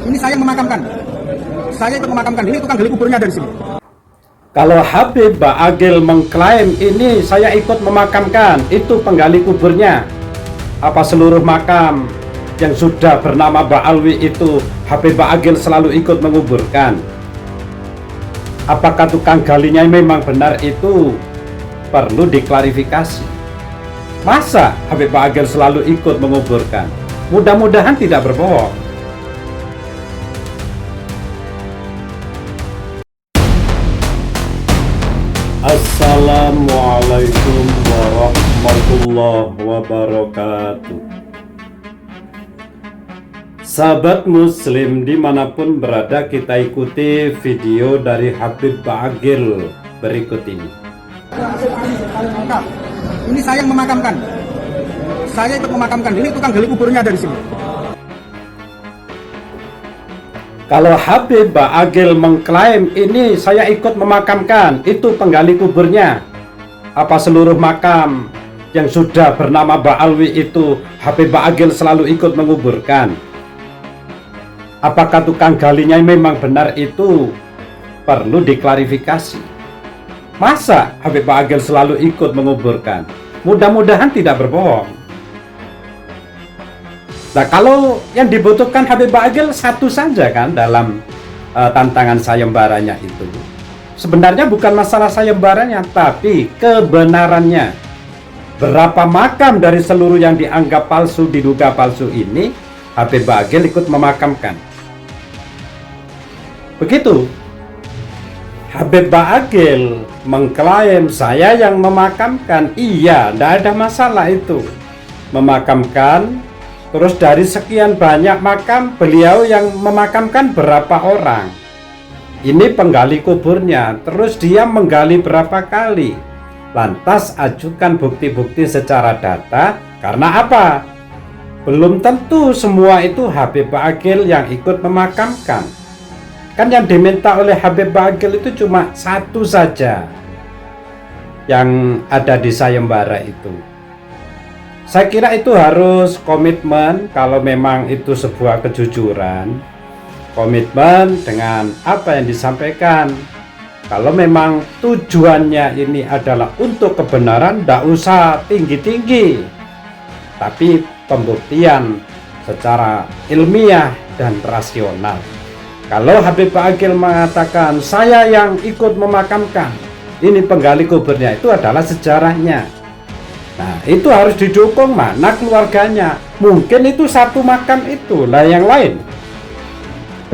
Ini saya memakamkan. Saya itu memakamkan. Ini tukang gali kuburnya dari sini. Kalau Habib Ba'agil mengklaim ini saya ikut memakamkan, itu penggali kuburnya. Apa seluruh makam yang sudah bernama Ba'alwi itu Habib Ba'agil selalu ikut menguburkan? Apakah tukang galinya memang benar itu? Perlu diklarifikasi. Masa Habib Ba'agil selalu ikut menguburkan? Mudah-mudahan tidak berbohong. Assalamualaikum warahmatullahi wabarakatuh. Sahabat muslim dimanapun berada, kita ikuti video dari Habib Ba'agil berikut ini. Ini saya yang memakamkan. Saya ikut memakamkan. Ini tukang gali kuburnya dari sini. Kalau Habib Ba'agil mengklaim ini saya ikut memakamkan, itu penggali kuburnya. Apa seluruh makam yang sudah bernama Ba'alwi itu Habib Ba'agil selalu ikut menguburkan? Apakah tukang galinya memang benar itu? Perlu diklarifikasi. Masa Habib Ba'agil selalu ikut menguburkan? Mudah-mudahan tidak berbohong. Nah, kalau yang dibutuhkan Habib Ba'agil satu saja kan dalam tantangan sayembaranya itu. Sebenarnya bukan masalah sayembaranya, tapi kebenarannya. Berapa makam dari seluruh yang dianggap palsu, diduga palsu ini, Habib Ba'agil ikut memakamkan. Begitu. Habib Ba'agil mengklaim saya yang memakamkan. Iya, tidak ada masalah itu. Memakamkan. Terus dari sekian banyak makam, beliau yang memakamkan berapa orang? Ini penggali kuburnya. Terus dia menggali berapa kali? Lantas ajukan bukti-bukti secara data. Karena apa? Belum tentu semua itu Habib Ba'agil yang ikut memakamkan. Kan yang diminta oleh Habib Ba'agil itu cuma satu saja yang ada di sayembara itu. Saya kira itu harus komitmen kalau memang itu sebuah kejujuran. Komitmen dengan apa yang disampaikan. Kalau memang tujuannya ini adalah untuk kebenaran, tidak usah tinggi-tinggi. Tapi pembuktian secara ilmiah dan rasional. Kalau Habib Ba'agil mengatakan saya yang ikut memakamkan, ini penggali kuburnya, itu adalah sejarahnya. Nah, itu harus didukung, mana keluarganya. Mungkin itu satu makam itu, lah yang lain.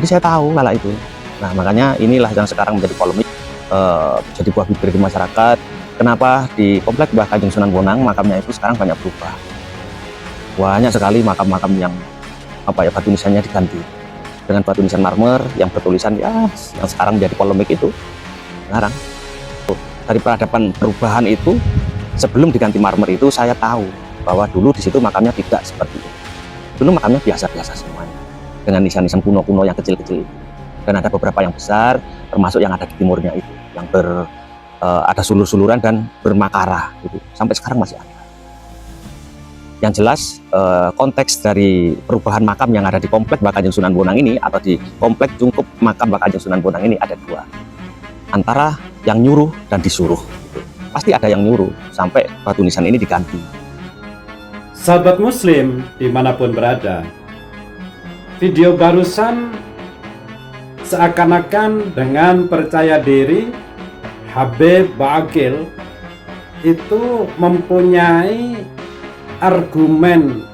Jadi saya tahu lala itu. Nah, makanya inilah yang sekarang menjadi polemik, jadi buah bibir di masyarakat. Kenapa di komplek Mbah Kanjeng Sunan Bonang makamnya itu sekarang banyak berubah. Banyak sekali makam-makam yang batu nisannya diganti dengan batu nisan marmer yang bertulisan yang sekarang menjadi polemik itu. Sekarang dari peradaban perubahan itu, sebelum diganti marmer itu saya tahu bahwa dulu di situ makamnya tidak seperti itu. Dulu makamnya biasa-biasa semuanya dengan nisan-nisan kuno-kuno yang kecil-kecil. Dan ada beberapa yang besar, termasuk yang ada di timurnya itu, yang ada sulur-suluran dan bermakara gitu. Sampai sekarang masih ada. Yang jelas konteks dari perubahan makam yang ada di komplek Mbah Kanjeng Sunan Bonang ini atau di komplek Cungkup makam Mbah Kanjeng Sunan Bonang ini ada dua. Antara yang nyuruh dan disuruh. Pasti ada yang nyuruh sampai batu nisan ini diganti. Sahabat muslim dimanapun berada, video barusan seakan-akan dengan percaya diri Habib Ba'agil itu mempunyai argumen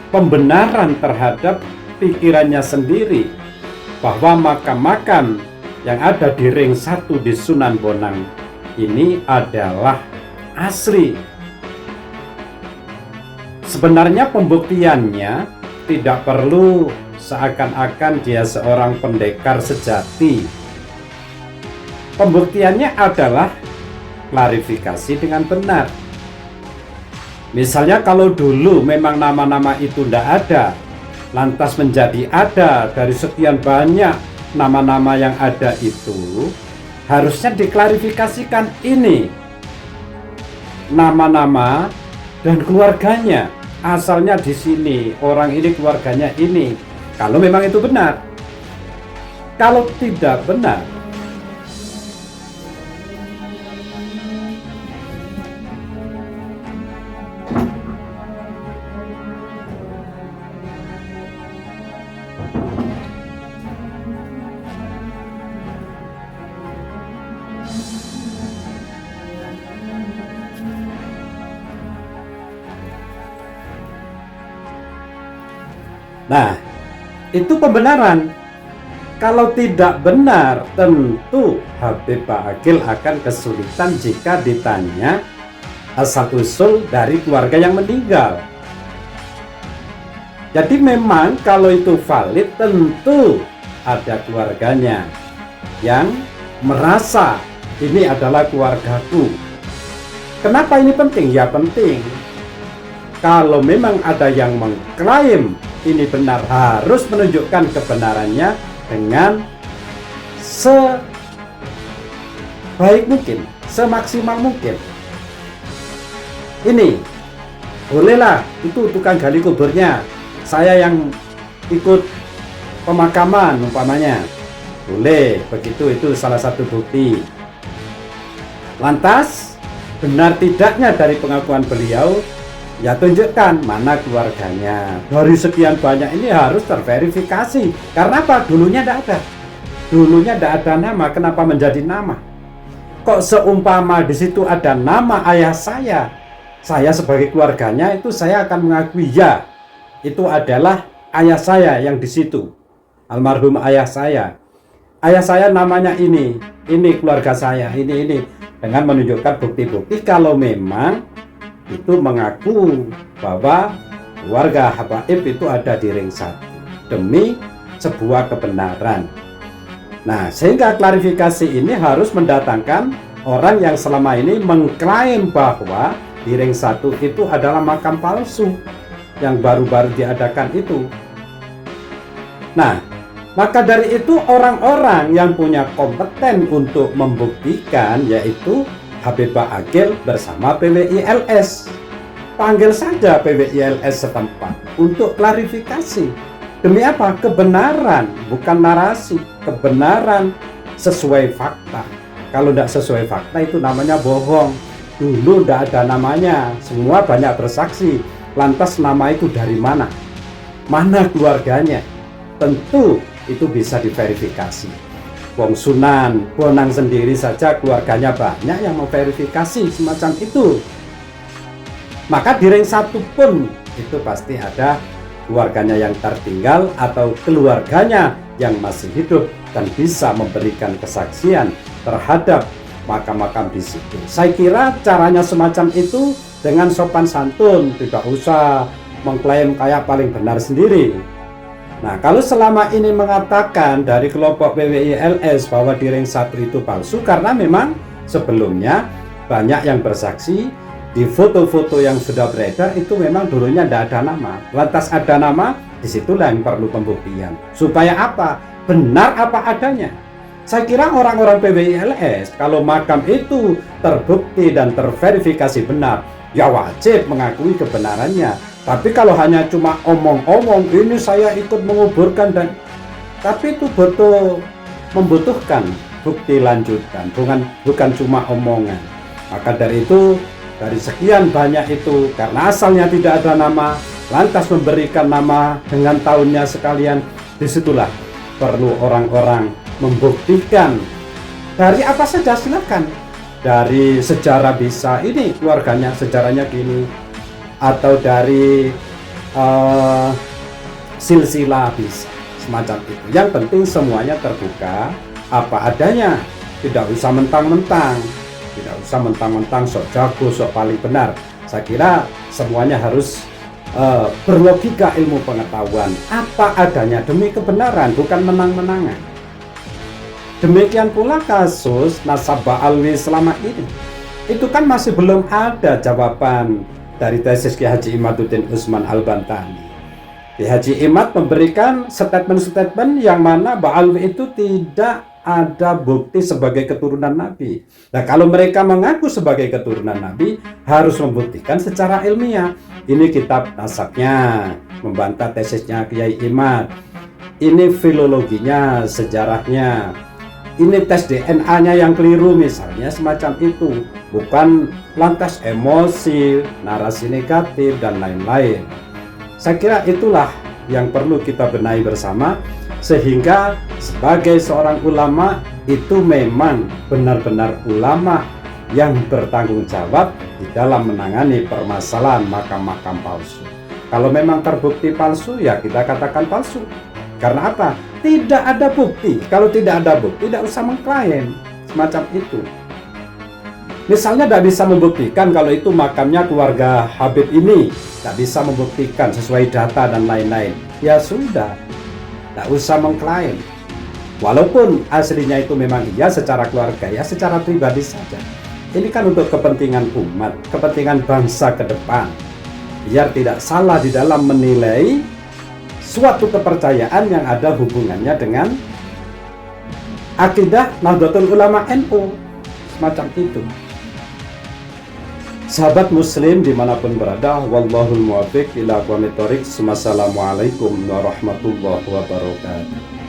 pembenaran terhadap pikirannya sendiri bahwa makam-makam yang ada di ring 1 di Sunan Bonang ini adalah asli. Sebenarnya pembuktiannya tidak perlu seakan-akan dia seorang pendekar sejati. Pembuktiannya adalah klarifikasi dengan benar. Misalnya kalau dulu memang nama-nama itu tidak ada, lantas menjadi ada dari sekian banyak nama-nama yang ada itu, harusnya diklarifikasikan ini nama-nama dan keluarganya, asalnya di sini, orang ini keluarganya ini. Kalau memang itu benar, kalau tidak benar. Nah, itu pembenaran. Kalau tidak benar, tentu Habib Baagil akan kesulitan jika ditanya asal-usul dari keluarga yang meninggal. Jadi memang kalau itu valid, tentu ada keluarganya yang merasa ini adalah keluargaku. Kenapa ini penting? Ya penting. Kalau memang ada yang mengklaim ini benar, harus menunjukkan kebenarannya dengan sebaik mungkin, semaksimal mungkin. Ini bolehlah, itu tukang gali kuburnya, saya yang ikut pemakaman umpamanya, boleh begitu, itu salah satu bukti. Lantas benar tidaknya dari pengakuan beliau, ya tunjukkan mana keluarganya. Dari sekian banyak ini harus terverifikasi. Karena apa? Dulunya tidak ada. Dulunya tidak ada nama. Kenapa menjadi nama? Kok seumpama di situ ada nama ayah saya sebagai keluarganya, itu saya akan mengakui ya, itu adalah ayah saya yang di situ, almarhum ayah saya. Ayah saya namanya ini keluarga saya, ini dengan menunjukkan bukti-bukti kalau memang itu mengaku bahwa keluarga Habaib itu ada di ring 1 demi sebuah kebenaran. Nah, sehingga klarifikasi ini harus mendatangkan orang yang selama ini mengklaim bahwa di ring 1 itu adalah makam palsu yang baru-baru diadakan itu. Nah, maka dari itu orang-orang yang punya kompeten untuk membuktikan, yaitu Habib Baagil bersama PWILS. Panggil saja PWILS setempat untuk klarifikasi. Demi apa? Kebenaran, bukan narasi. Kebenaran sesuai fakta. Kalau tidak sesuai fakta itu namanya bohong. Dulu tidak ada namanya, semua banyak bersaksi. Lantas nama itu dari mana? Mana keluarganya? Tentu itu bisa diverifikasi. Wong Sunan Bonang sendiri saja keluarganya banyak yang memverifikasi semacam itu. Maka di ring 1 pun itu pasti ada keluarganya yang tertinggal atau keluarganya yang masih hidup dan bisa memberikan kesaksian terhadap makam-makam di situ. Saya kira caranya semacam itu dengan sopan santun, tidak usah mengklaim kayak paling benar sendiri. Nah, kalau selama ini mengatakan dari kelompok PWILS bahwa di ring 1 itu palsu, karena memang sebelumnya banyak yang bersaksi di foto-foto yang sudah beredar itu memang dulunya tidak ada nama. Lantas ada nama, disitulah yang perlu pembuktian. Supaya apa? Benar apa adanya. Saya kira orang-orang PWILS kalau makam itu terbukti dan terverifikasi benar, ya wajib mengakui kebenarannya. Tapi kalau hanya cuma omong-omong, ini saya ikut menguburkan, dan tapi itu betul membutuhkan bukti lanjutan, bukan cuma omongan. Maka dari itu, dari sekian banyak itu, karena asalnya tidak ada nama, lantas memberikan nama dengan tahunnya sekalian, disitulah perlu orang-orang membuktikan. Dari apa saja silakan. Dari sejarah bisa, ini keluarganya sejarahnya gini, atau dari silsilah bisa, semacam itu. Yang penting semuanya terbuka apa adanya, tidak usah mentang-mentang, sok jago, sok paling benar. Saya kira semuanya harus berlogika ilmu pengetahuan, apa adanya demi kebenaran, bukan menang-menangan. Demikian pula kasus Nasabah Alwi selama ini, itu kan masih belum ada jawaban dari tesis Ki Haji Imaduddin Usman Al-Bantani. Ki Haji Imad memberikan statement-statement yang mana Mbah Alwi itu tidak ada bukti sebagai keturunan Nabi. Nah, kalau mereka mengaku sebagai keturunan Nabi, harus membuktikan secara ilmiah. Ini kitab nasabnya, membantah tesisnya Kiai Imad. ini filologinya, sejarahnya, ini tes DNA-nya yang keliru misalnya, semacam itu. Bukan lantas emosi, narasi negatif, dan lain-lain. Saya kira itulah yang perlu kita benahi bersama, sehingga sebagai seorang ulama itu memang benar-benar ulama yang bertanggung jawab di dalam menangani permasalahan makam-makam palsu. Kalau memang terbukti palsu, ya kita katakan palsu. Karena apa? Tidak ada bukti. Kalau tidak ada bukti, tidak usah mengklaim semacam itu. Misalnya tidak bisa membuktikan kalau itu makamnya keluarga Habib ini, tidak bisa membuktikan sesuai data dan lain-lain, ya sudah, tidak usah mengklaim. Walaupun aslinya itu memang iya secara keluarga, ya secara pribadi saja. Ini kan untuk kepentingan umat, kepentingan bangsa ke depan, biar tidak salah di dalam menilai suatu kepercayaan yang ada hubungannya dengan akidah Nahdlatul Ulama NU, semacam itu. Sahabat muslim dimanapun berada, wallahul muwaffiq ila aqwamit thoriq. Wassalamualaikum warahmatullahi wabarakatuh.